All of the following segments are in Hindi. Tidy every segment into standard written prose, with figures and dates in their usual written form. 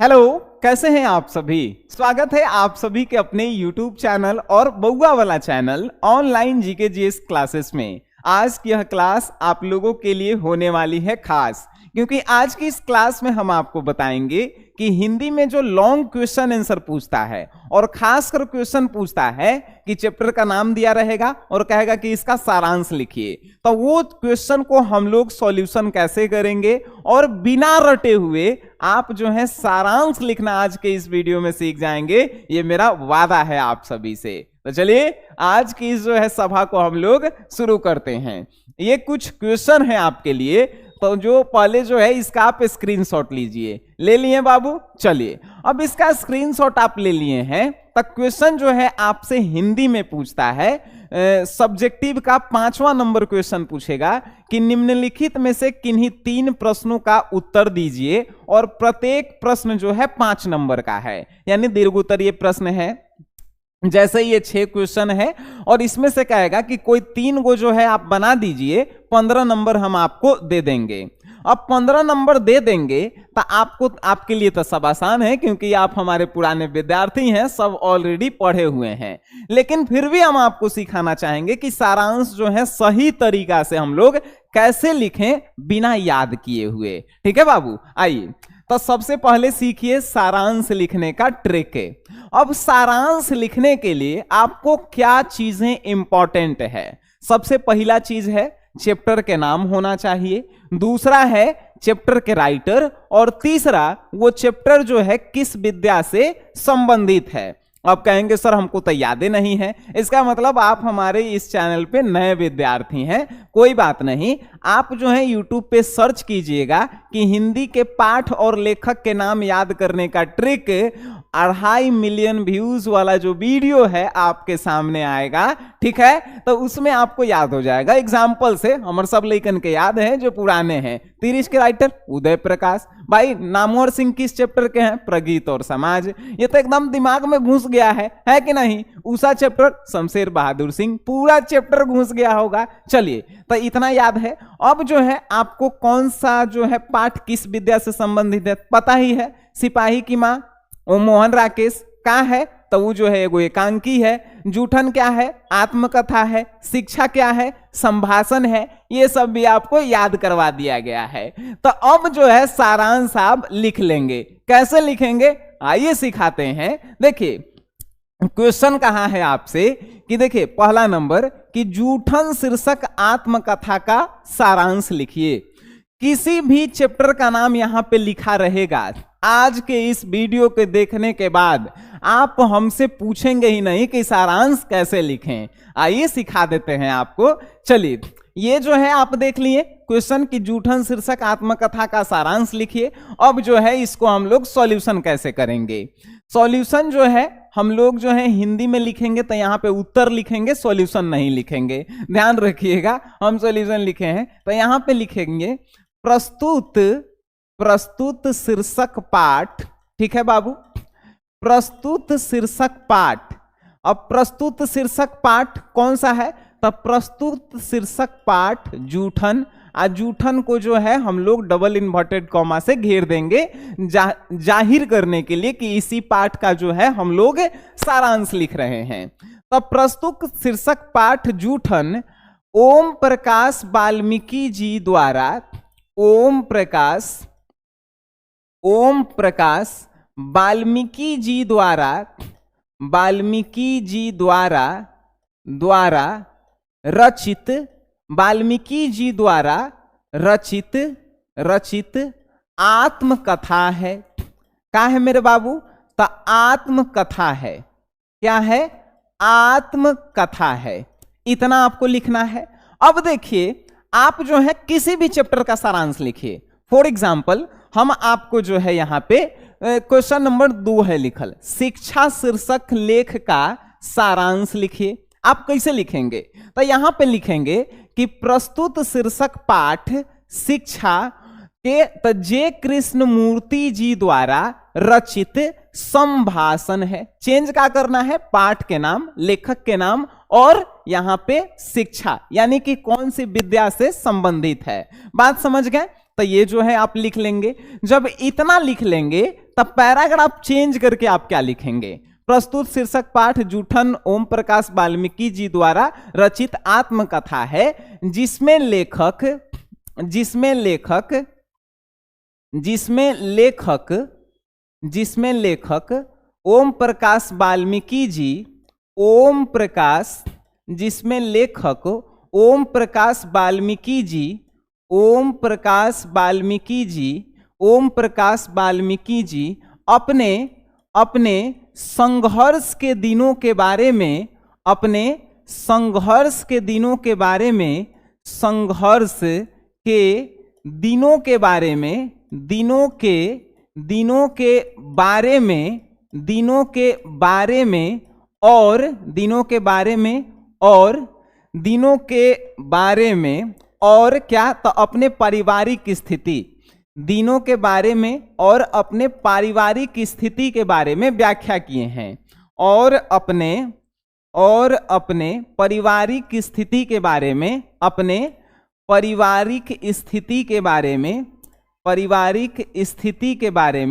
हेलो, कैसे हैं आप सभी। स्वागत है आप सभी के अपने YouTube चैनल और बउआ वाला channel online GK GS classes में। आज की यह क्लास आप लोगों के लिए होने वाली है खास, क्योंकि आज की इस क्लास में हम आपको बताएंगे कि हिंदी में जो लॉन्ग क्वेश्चन आंसर पूछता है और खासकर क्वेश्चन पूछता है कि चैप्टर का नाम दिया रहेगा और कहेगा कि इसका सारांश लिखिए, तो वो क्वेश्चन को हम लोग सॉल्यूशन कैसे करेंगे और बिना रटे हुए आप जो है सारांश लिखना आज के इस वीडियो में सीख जाएंगे। ये मेरा वादा है आप सभी से। तो चलिए आज की इस जो है सभा को हम लोग शुरू करते हैं। ये कुछ क्वेश्चन है आपके लिए, तो जो पहले जो है इसका आप स्क्रीनशॉट लीजिए। ले लिए बाबू? चलिए अब इसका स्क्रीनशॉट आप ले लिए हैं, तो क्वेश्चन जो है आपसे हिंदी में पूछता है। सब्जेक्टिव का 5वां नंबर क्वेश्चन पूछेगा कि निम्नलिखित में से किन्हीं 3 प्रश्नों का उत्तर दीजिए, और प्रत्येक प्रश्न जो है 5 नंबर का है, यानी दीर्घोत्तरीय प्रश्न है। जैसे ये 6 क्वेश्चन है और इसमें से कहेगा कि कोई 3 गो जो है आप बना दीजिए, 15 नंबर हम आपको दे देंगे। अब 15 नंबर दे देंगे तो आपको, आपके लिए तो सब आसान है क्योंकि आप हमारे पुराने विद्यार्थी हैं, सब ऑलरेडी पढ़े हुए हैं। लेकिन फिर भी हम आपको सिखाना चाहेंगे कि सारांश जो है सही तरीका से हम लोग कैसे लिखें बिना याद किए हुए। ठीक है बाबू? आइए तो सबसे पहले सीखिए सारांश लिखने का ट्रिक। अब सारांश लिखने के लिए आपको क्या चीजें इंपॉर्टेंट है? सबसे पहला चीज है चैप्टर के नाम होना चाहिए, दूसरा है चैप्टर के राइटर, और तीसरा वो चैप्टर जो है किस विद्या से संबंधित है। अब कहेंगे सर हमको तो यादें नहीं है, इसका मतलब आप हमारे इस चैनल पे नए विद्यार्थी हैं। कोई बात नहीं, आप जो है YouTube पे सर्च कीजिएगा कि हिंदी के पाठ और लेखक के नाम याद करने का ट्रिक, 2.5 मिलियन व्यूज वाला जो वीडियो है आपके सामने आएगा। ठीक है, तो उसमें आपको याद हो जाएगा। एग्जाम्पल से हमारे सब लेखन के याद हैं जो पुराने हैं। 30 के राइटर उदय प्रकाश भाई। नामवर सिंह किस चैप्टर के हैं? प्रगीत और समाज। ये तो एकदम दिमाग में घुस गया है कि नहीं? उषा चैप्टर शमशेर बहादुर सिंह, पूरा चैप्टर घुस गया होगा। चलिए तो इतना याद है। अब जो है आपको कौन सा जो है पाठ किस विद्या से संबंधित है पता ही है। सिपाही की मां ओ मोहन राकेश का है, तो वो जो है एगो एकांकी है। जूठन क्या है? आत्मकथा है। शिक्षा क्या है? संभाषण है। ये सब भी आपको याद करवा दिया गया है। तो अब जो है सारांश आप लिख लेंगे। कैसे लिखेंगे आइए सिखाते हैं। देखिए क्वेश्चन कहां है आपसे कि देखिए पहला नंबर कि जूठन शीर्षक आत्मकथा का सारांश लिखिए। किसी भी चैप्टर का नाम यहां पे लिखा रहेगा। आज के इस वीडियो के देखने के बाद आप हमसे पूछेंगे ही नहीं कि सारांश कैसे लिखें। आइए सिखा देते हैं आपको। चलिए ये जो है आप देख लिए क्वेश्चन की जूठन शीर्षक आत्मकथा का सारांश लिखिए। अब जो है इसको हम लोग सॉल्यूशन कैसे करेंगे। सॉल्यूशन जो है हम लोग जो है हिंदी में लिखेंगे तो यहाँ पे उत्तर लिखेंगे, सॉल्यूशन नहीं लिखेंगे। ध्यान रखिएगा, हम सॉल्यूशन लिखे हैं तो यहाँ पे लिखेंगे प्रस्तुत शीर्षक पाठ। ठीक है बाबू? प्रस्तुत शीर्षक पाठ। अब प्रस्तुत शीर्षक पाठ कौन सा है? तो प्रस्तुत शीर्षक पाठ जूठन। जूठन को जो है हम लोग डबल इन्वर्टेड कॉमा से घेर देंगे जाहिर करने के लिए कि इसी पाठ का जो है हम लोग सारांश लिख रहे हैं। तो प्रस्तुत शीर्षक पाठ जूठन ओम प्रकाश वाल्मीकि जी द्वारा, ओम प्रकाश वाल्मीकि जी द्वारा रचित, वाल्मीकि जी द्वारा रचित आत्मकथा है। क्या है मेरे बाबू? तो आत्मकथा है। क्या है? आत्मकथा है। इतना आपको लिखना है। अब देखिए आप जो है किसी भी चैप्टर का सारांश लिखिए। फॉर एग्जाम्पल हम आपको जो है यहां पे क्वेश्चन नंबर 2 है लिखल, शिक्षा शीर्षक लेख का सारांश लिखिए। आप कैसे लिखेंगे? तो यहां पे लिखेंगे कि प्रस्तुत शीर्षक पाठ शिक्षा के तो जे कृष्णमूर्ति जी द्वारा रचित संभाषण है। चेंज क्या करना है? पाठ के नाम, लेखक के नाम और यहां पे शिक्षा, यानी कि कौन सी विद्या से संबंधित है। बात समझ गए? तो ये जो है आप लिख लेंगे। जब इतना लिख लेंगे तब पैराग्राफ चेंज करके आप क्या लिखेंगे? प्रस्तुत शीर्षक पाठ जूठन ओम प्रकाश वाल्मीकि जी द्वारा रचित आत्मकथा है जिसमें लेखक ओम प्रकाश वाल्मीकि जी ओम प्रकाश वाल्मीकि जी अपने संघर्ष के दिनों के बारे में और क्या, तो अपने पारिवारिक स्थिति के बारे में व्याख्या किए हैं और अपने पारिवारिक स्थिति के बारे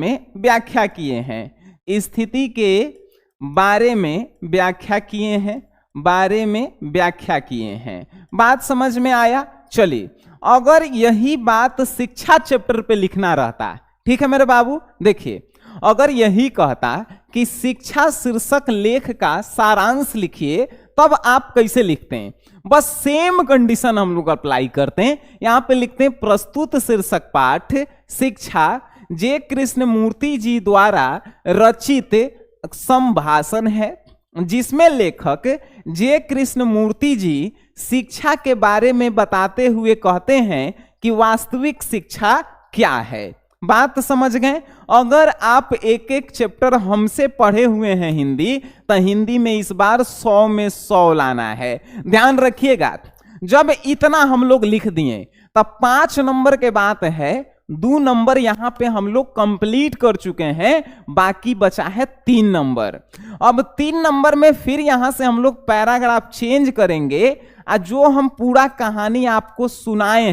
में व्याख्या किए हैं। बात समझ में आया? चलिए, अगर यही बात शिक्षा चैप्टर पे लिखना रहता, ठीक है मेरे बाबू, देखिए, अगर यही कहता कि शिक्षा शीर्षक लेख का सारांश लिखिए, तब आप कैसे लिखते हैं? बस सेम कंडीशन हम लोग अप्लाई करते हैं। यहां पे लिखते हैं प्रस्तुत शीर्षक पाठ शिक्षा जे कृष्णमूर्ति जी द्वारा रचित संभाषण है जिसमें लेखक जे कृष्णमूर्ति जी शिक्षा के बारे में बताते हुए कहते हैं कि वास्तविक शिक्षा क्या है। बात समझ गए? अगर आप एक एक चैप्टर हमसे पढ़े हुए हैं हिंदी, तो हिंदी में इस बार 100 में 100 लाना है। ध्यान रखिएगा, जब इतना हम लोग लिख दिए तब 5 नंबर के बात है, 2 नंबर यहां पे हम लोग कंप्लीट कर चुके हैं, बाकी बचा है 3 नंबर। अब 3 नंबर में फिर यहां से हम लोग पैराग्राफ चेंज करेंगे। जो हम पूरा कहानी आपको सुनाए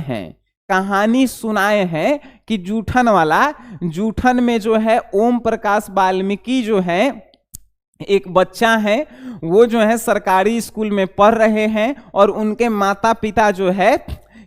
हैं कि जूठन में जो है ओम प्रकाश वाल्मीकि जो है एक बच्चा है, वो जो है सरकारी स्कूल में पढ़ रहे हैं और उनके माता पिता जो है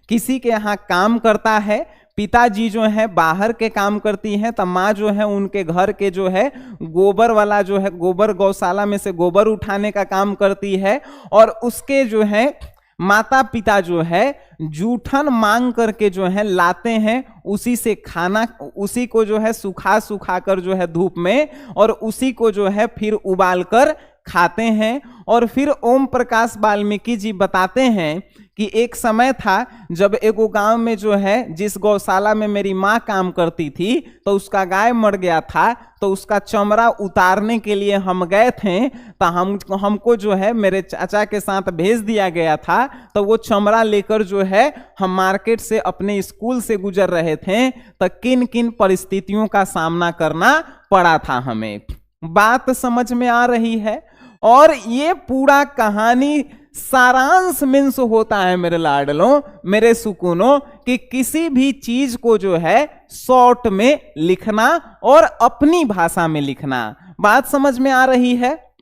किसी के यहाँ काम करता है। पिताजी जो है बाहर के काम करती हैं, तो माँ जो है उनके घर के जो है गोबर वाला जो है गोबर गौशाला में से गोबर उठाने का काम करती है। और उसके जो है माता पिता जो है जूठन मांग करके जो है लाते हैं, उसी से खाना, उसी को जो है सुखा कर जो है धूप में, और उसी को जो है फिर उबाल कर खाते हैं। और फिर ओम प्रकाश वाल्मीकि जी बताते हैं कि एक समय था जब एक गांव में जो है जिस गौशाला में मेरी माँ काम करती थी, तो उसका गाय मर गया था, तो उसका चमड़ा उतारने के लिए हम गए थे, तो हमको जो है मेरे चाचा के साथ भेज दिया गया था। तो वो चमड़ा लेकर जो है हम मार्केट से अपने स्कूल से गुजर रहे थे, तो किन किन परिस्थितियों का सामना करना पड़ा था हमें। बात समझ में आ रही है? और ये पूरा कहानी सारांश मीन्स होता है मेरे लाडलों, मेरे सुकूनों, कि किसी भी चीज को जो है शॉर्ट में लिखना और अपनी भाषा में लिखना। बात समझ में आ रही है?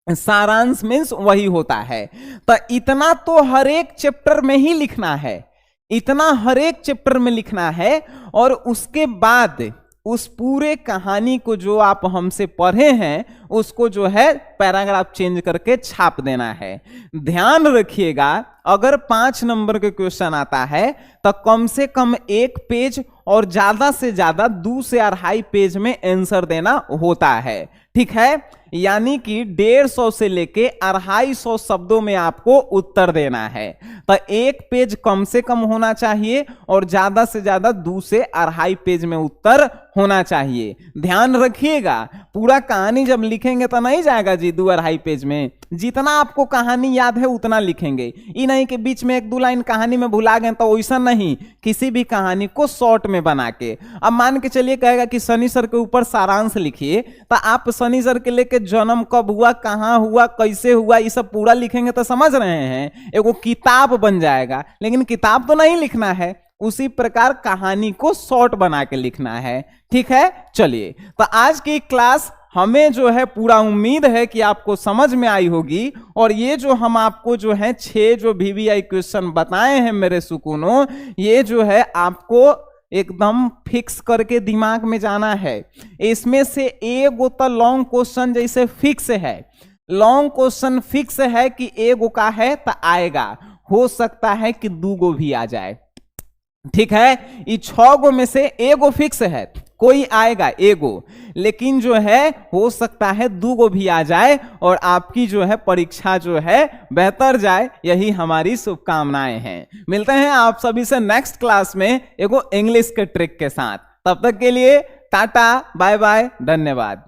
सारांश मीन्स वही होता है। तो इतना तो हर एक चैप्टर में ही लिखना है, इतना हर एक चैप्टर में लिखना है। और उसके बाद उस पूरे कहानी को जो आप हमसे पढ़े हैं उसको जो है पैराग्राफ चेंज करके छाप देना है। ध्यान रखिएगा, अगर 5 नंबर के क्वेश्चन आता है तो कम से कम 1 पेज और ज्यादा से ज्यादा 2 से 2.5 पेज में आंसर देना होता है, ठीक है? यानी कि 150 से लेके 250 शब्दों में आपको उत्तर देना है। तो 1 पेज कम से कम होना चाहिए और ज्यादा से ज्यादा 2 से 2.5 पेज में उत्तर होना चाहिए। ध्यान रखिएगा, पूरा कहानी जब लिखेंगे तो नहीं जाएगा जी 2-2.5 पेज में। जितना आपको कहानी याद है उतना लिखेंगे, ये नहीं कि बीच में 1-2 लाइन कहानी में भुला गए, तो वैसा नहीं, किसी भी कहानी को शॉर्ट में बना के। अब मान के चलिए कहेगा कि शनि सर के ऊपर सारांश लिखिए, तो आप शनि सर के लेके जन्म कब हुआ, कहां हुआ, कैसे हुआ, ये सब पूरा लिखेंगे तो समझ रहे हैं एगो किताब बन जाएगा। लेकिन किताब तो नहीं लिखना है, उसी प्रकार कहानी को शॉर्ट बना के लिखना है। ठीक है, चलिए तो आज की क्लास हमें जो है पूरा उम्मीद है कि आपको समझ में आई होगी। और ये जो हम आपको जो है 6 जो VVI क्वेश्चन बताए हैं मेरे सुकूनों, ये जो है आपको एकदम फिक्स करके दिमाग में जाना है। इसमें से एगो तो लॉन्ग क्वेश्चन जैसे फिक्स है, लॉन्ग क्वेश्चन फिक्स है कि एगो का है तो आएगा, हो सकता है कि 2 गो भी आ जाए। ठीक है, ये 6 गो में से एगो फिक्स है, कोई आएगा एगो, लेकिन जो है हो सकता है 2 गो भी आ जाए और आपकी जो है परीक्षा जो है बेहतर जाए, यही हमारी शुभकामनाएं हैं। मिलते हैं आप सभी से नेक्स्ट क्लास में एगो इंग्लिश के ट्रिक के साथ। तब तक के लिए टाटा बाय बाय, धन्यवाद।